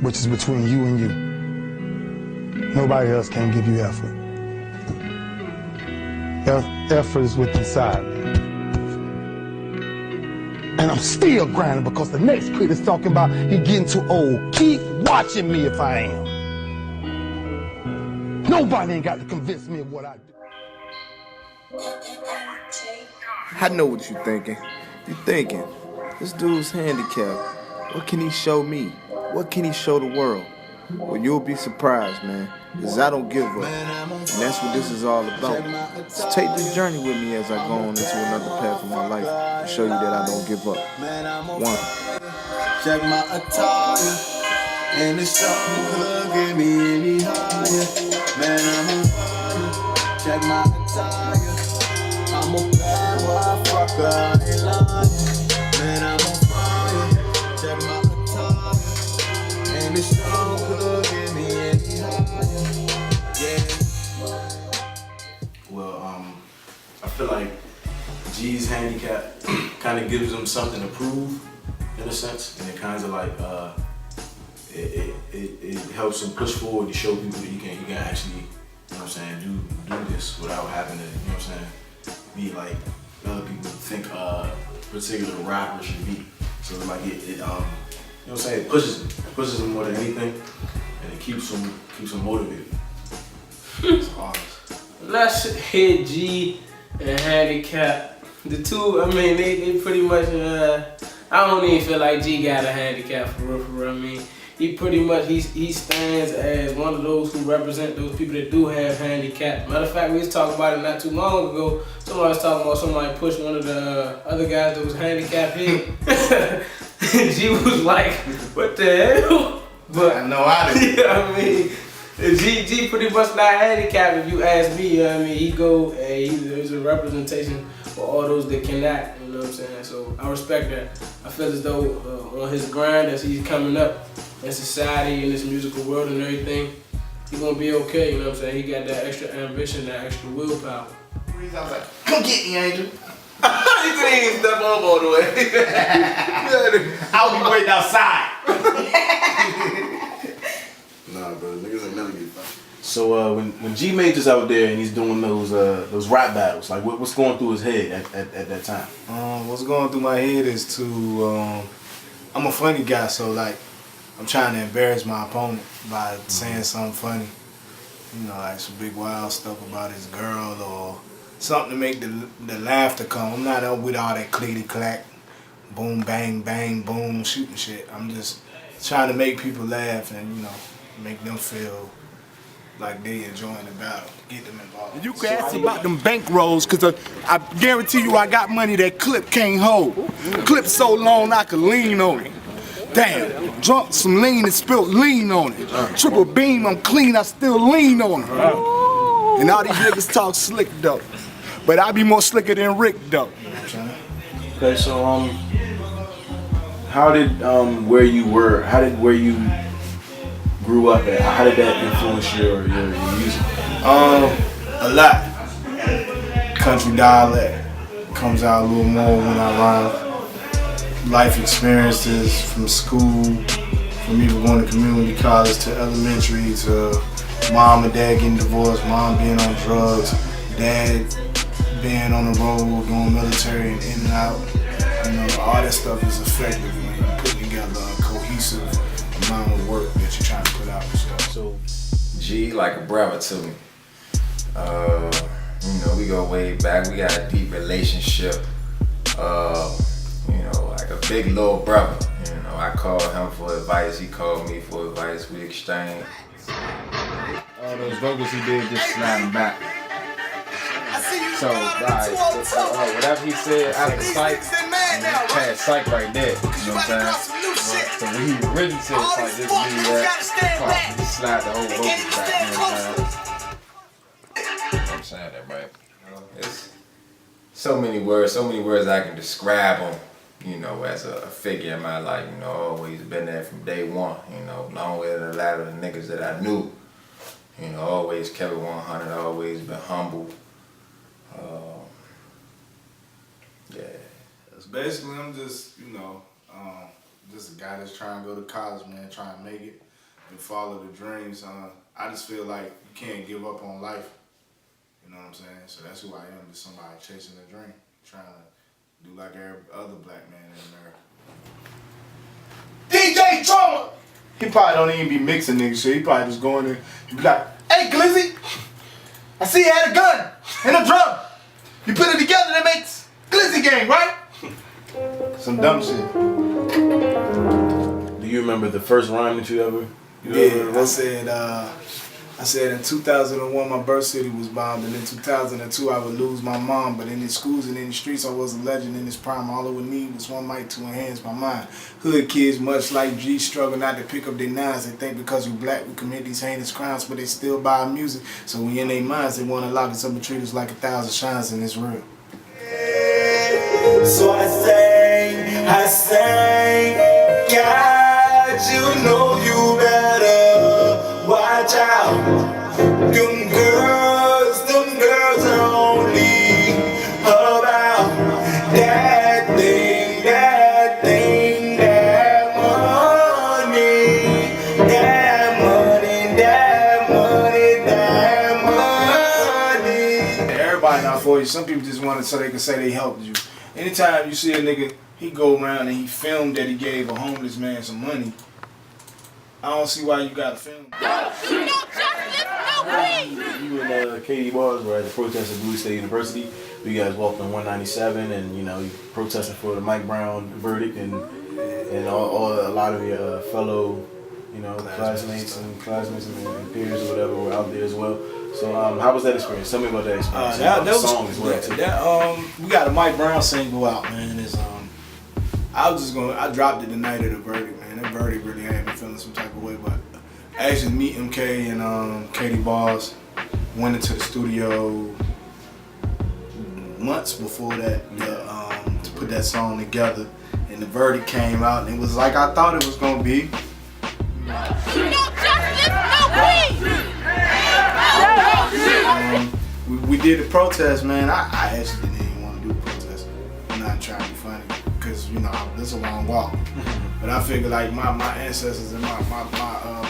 which is between you and you. Nobody else can give you effort. Effort is within inside me. And I'm still grinding because the next kid is talking about he getting too old. Keep watching me if I am. Nobody ain't got to convince me of what I do. I know what you're thinking. You're thinking, this dude's handicapped. What can he show me? What can he show the world? Well, you'll be surprised, man, because I don't give up. And that's what this is all about. So take this journey with me as I go on into another path of my life and show you that I don't give up. One. Check my attire, and it's something could get me any higher. Man, I'm on fire. Check my attire. I'm a bad motherfucker, I ain't lying. Man, I'm on fire. Check my attire, and it's something could get me any higher. Yeah. Well, I feel like G's handicap kind of gives him something to prove, in a sense, and it kind of like it helps him push forward to show people that he can actually, you know what I'm saying, do this without having to, you know what I'm saying, be like other people think a particular rapper should be. So like it you know what I'm saying, it pushes him more than anything, and it keeps him motivated. It's hard. Let's hit G and handicap. The two, I mean, they pretty much, I don't even feel like G got a handicap for real. I mean, he pretty much, he stands as one of those who represent those people that do have handicaps. Matter of fact, we was talking about it not too long ago. Somebody was talking about somebody pushed one of the other guys that was handicapped here. G was like, what the hell? But I know I did. Yeah, I mean, G pretty much not handicapped if you ask me. You know what I mean, he's a representation for all those that cannot, you know what I'm saying? So I respect that. I feel as though on his grind as he's coming up in society, in this musical world and everything, he's gonna be okay, you know what I'm saying? He got that extra ambition, that extra willpower. I was like, come get me, Angel. He couldn't even step up all the way. I'll be waiting outside. Nah, bro, niggas ain't never get fired. So when G Major's out there and he's doing those rap battles, like what's going through his head at that time? What's going through my head is I'm a funny guy, so like I'm trying to embarrass my opponent by saying something funny. You know, like some big wild stuff about his girl or something to make the laughter come. I'm not up with all that clickety clack, boom bang bang boom shooting shit. I'm just trying to make people laugh and, you know, make them feel like they enjoying the battle, get them involved. You can ask about them bankrolls, cause I guarantee you I got money that Clip can't hold. Clip so long I could lean on it. Damn, drunk some lean and spilt lean on it. Triple beam, I'm clean, I still lean on it. And all these niggas talk slick though, but I be more slicker than Rick though. Okay, so how did where you grew up at, how did that influence your music? A lot. Country dialect comes out a little more when I rhyme. Life experiences from school, from even going to community college to elementary to mom and dad getting divorced, mom being on drugs, dad being on the road, doing military and in and out. You know, all that stuff is effective when you put together a cohesive amount of work that you're trying to put out and stuff. So G like a brother to me. You know, we go way back. We got a deep relationship. You know, like a big little brother. You know, I call him for advice. He called me for advice. We exchange. All those vocals he did just sliding back. So, whatever he said out of sight, had sight right there. You know what I'm saying? So when he really said like this, he just slide the whole vocals back. You know what I'm saying that right. It's so many words I can describe him, you know, as a figure in my life. You know, always been there from day one. You know, along with a lot of the niggas that I knew. You know, always kept it 100, always been humble. Yeah. Basically, I'm just, you know, just a guy that's trying to go to college, man, trying to make it. and follow the dreams. I just feel like you can't give up on life. You know what I'm saying? So that's who I am, just somebody chasing a dream, trying to do like every other black man in America. DJ Drama! He probably don't even be mixing niggas shit. He probably just going in and be like, hey Glizzy, I see you had a gun and a drum. You put it together, that makes Glizzy Gang, right? Some dumb shit. Do you remember the first rhyme that you ever I said in 2001 my birth city was bombed, and in 2002 I would lose my mom. But in the schools and in the streets I was a legend in this prime. All I would need was one mic to enhance my mind. Hood kids, much like G, struggle not to pick up their nines. They think because you black we commit these heinous crimes, but they still buy music. So when in their minds they want to lock us up and treat us like 1,000 shines, and it's real. So I say, God, you know you better watch out. Them girls are only about that thing, that money. Everybody not for you. Some people just want it so they can say they helped you. Anytime you see a nigga, he go around and he filmed that he gave a homeless man some money, I don't see why you gotta film. You and Katie Bars were at the protest at Bowie State University. You guys walked on 197, and you protesting for the Mike Brown verdict, and a lot of your fellow classmates and peers or whatever were out there as well. So how was that experience? Tell me about that experience. That was song as well. We got a Mike Brown single out, man. It's I dropped it the night of the verdict, man. That verdict really had me feeling some type of way, but actually meet MK and Katie Bars went into the studio months before that to put that song together, and the verdict came out, and it was like I thought it was gonna be. We did the protest, man. I actually didn't even want to do the protest. I'm not trying to be funny, because it's a long walk. But I figure like my ancestors and my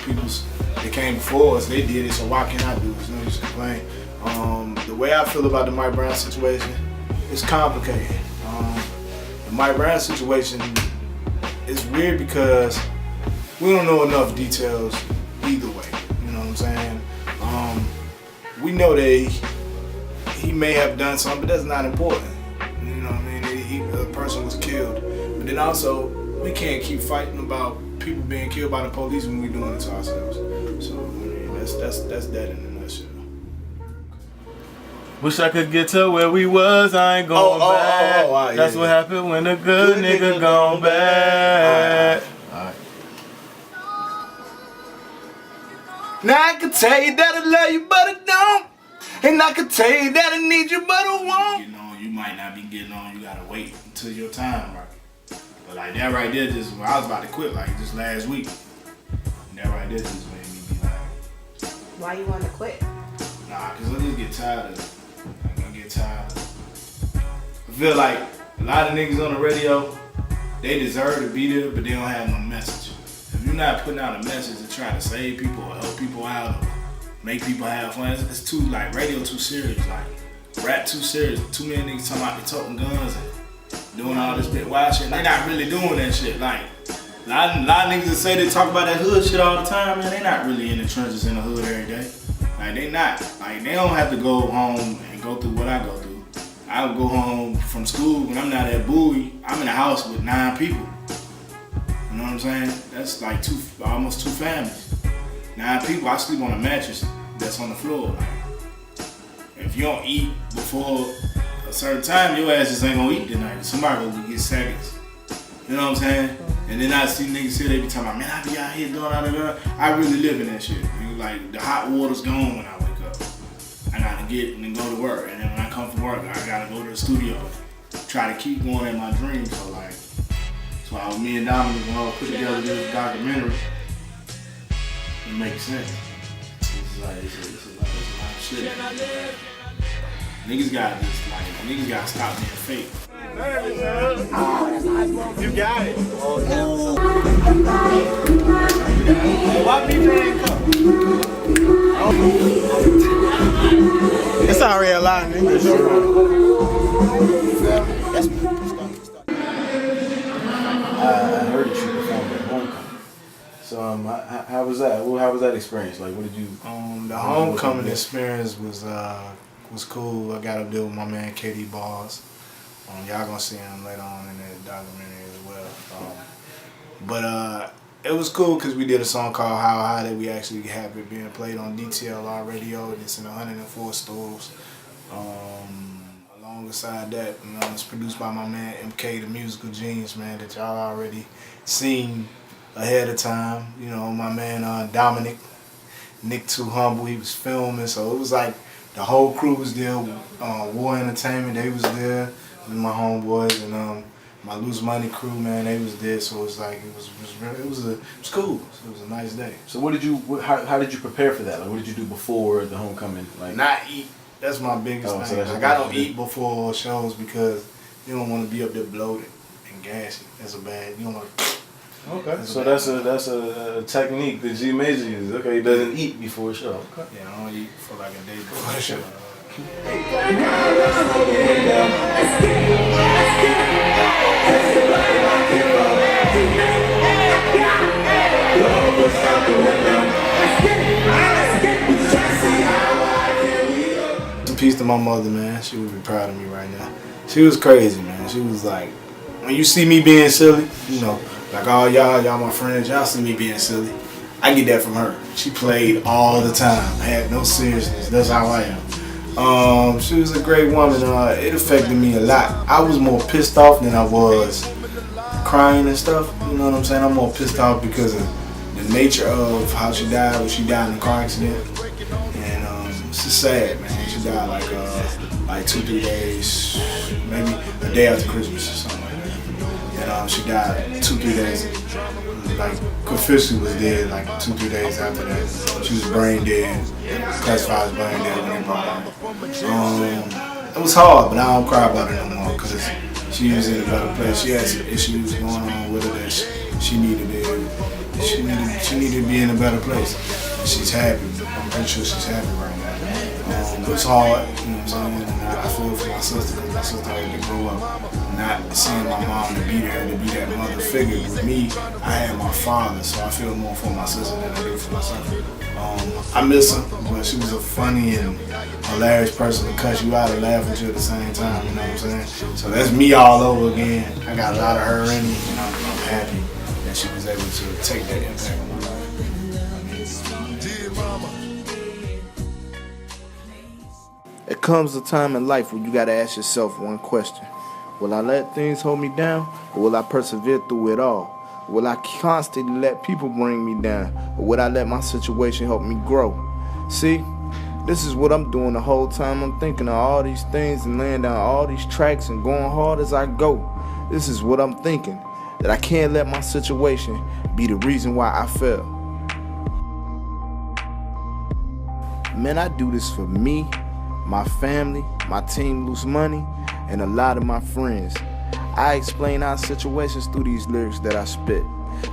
peoples that came before us, they did it, so why can't I do it? There's no use to complain. The way I feel about the Mike Brown situation, it's complicated. The Mike Brown situation is weird because we don't know enough details either way. You know what I'm saying? We know that he may have done something, but that's not important. You know what I mean? The person was killed. But then also, we can't keep fighting about people being killed by the police when we're doing it to ourselves. So, I mean, that's that in a nutshell. Wish I could get to where we was, I ain't going back. Yeah, that's what happened when a good nigga gone bad. All right. Now I can tell you that I love you, but I don't. And I can tell you that I need you, but I won't. You might not be getting on. You gotta wait until your time, right? But like that right there, I was about to quit like just last week. And that right there just made me be like, why you want to quit? Nah, cause I just get tired of it. I get tired of it. I feel like a lot of niggas on the radio, they deserve to be there, but they don't have no message. If you're not putting out a message to try to save people or help people out or make people have fun, it's too, like, radio too serious, like, rap too serious. Too many niggas talking about they toting guns and doing all this bit wild shit. They not really doing that shit. Like, a lot of niggas that say they talk about that hood shit all the time, man, they not really in the trenches in the hood every day. Like, they not. Like, they don't have to go home and go through what I go through. I would go home from school when I'm not at Bowie, I'm in a house with 9 people. You know what I'm saying? That's like almost 2 families. 9 people, I sleep on a mattress that's on the floor. Like, if you don't eat before a certain time, your ass just ain't gonna eat tonight. Somebody will get seconds. You know what I'm saying? And then I see niggas here, they be talking about, man, I be out here doing all that. I really live in that shit. Like, the hot water's gone when I wake up. I gotta get and then go to work. And then when I come from work, I gotta go to the studio. Try to keep going in my dreams. So like, that's why me and Dominic, when I put together this documentary, it makes sense. It's a lot of shit. Niggas gotta stop being fake. You got it. Why BJ ain't come? It's already a lot of niggas. I heard that you performed at Homecoming. So how was that? How was that experience? Like, what did you? The homecoming experience was cool. I got up there with my man KD Balls. Y'all gonna see him later on in the documentary as well. But it was cool because we did a song called How High that we actually have it being played on DTLR radio. It's in 104 stores. Alongside that, it's produced by my man MK, the musical genius, man, that y'all already seen ahead of time. You know, my man Dominic, Nick Too Humble, he was filming, so it was like the whole crew was there. War Entertainment, they was there, and my homeboys, and my Loose Money crew, man, they was there. So it was like it was cool. So it was a nice day. So how did you prepare for that? Like, what did you do before the homecoming? Like, not eat. That's my biggest thing. So like, I don't eat before shows because you don't want to be up there bloated and gassy. That's a bad. You don't want to. Okay. So that's a technique that G Major uses. Okay, he doesn't eat before a show. Okay. Yeah, I don't eat for like a day before a show. Peace to my mother, man. She would be proud of me right now. She was crazy, man. She was like, when you see me being silly, you know, like all y'all my friends, y'all see me being silly. I get that from her. She played all the time, had no seriousness. That's how I am. She was a great woman. It affected me a lot. I was more pissed off than I was crying and stuff. You know what I'm saying? I'm more pissed off because of the nature of how she died. When she died in a car accident, and it's just sad, man. She died like 2-3 days, maybe a day after Christmas or something like that. And she died 2-3 days. Like, officially was dead like 2-3 days after that. She was brain dead, classified as brain dead when they brought her. It was hard, but I don't cry about it no more because she was in a better place. She had some issues going on with her that she needed to be in a better place. And she's happy. I'm pretty sure she's happy right now. It was hard, you know what I'm saying? And I feel for my sister because my sister had to grow up not seeing my mom to be there, to be that mother figure. With me, I had my father, so I feel more for my sister than I do for myself. I miss her, but she was a funny and hilarious person to cut you out and laugh at you at the same time, you know what I'm saying? So that's me all over again. I got a lot of her in me, and I'm happy that she was able to take that impact on my life. There comes a time in life when you gotta ask yourself one question. Will I let things hold me down, or will I persevere through it all? Will I constantly let people bring me down, or will I let my situation help me grow? See, this is what I'm doing the whole time. I'm thinking of all these things and laying down all these tracks and going hard as I go. This is what I'm thinking, that I can't let my situation be the reason why I fail. Man, I do this for me, my family, my team Loose Money, and a lot of my friends. I explain our situations through these lyrics that I spit.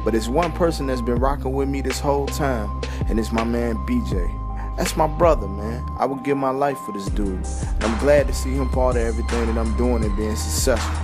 But it's one person that's been rocking with me this whole time, and it's my man BJ. That's my brother, man. I would give my life for this dude. And I'm glad to see him part of everything that I'm doing and being successful.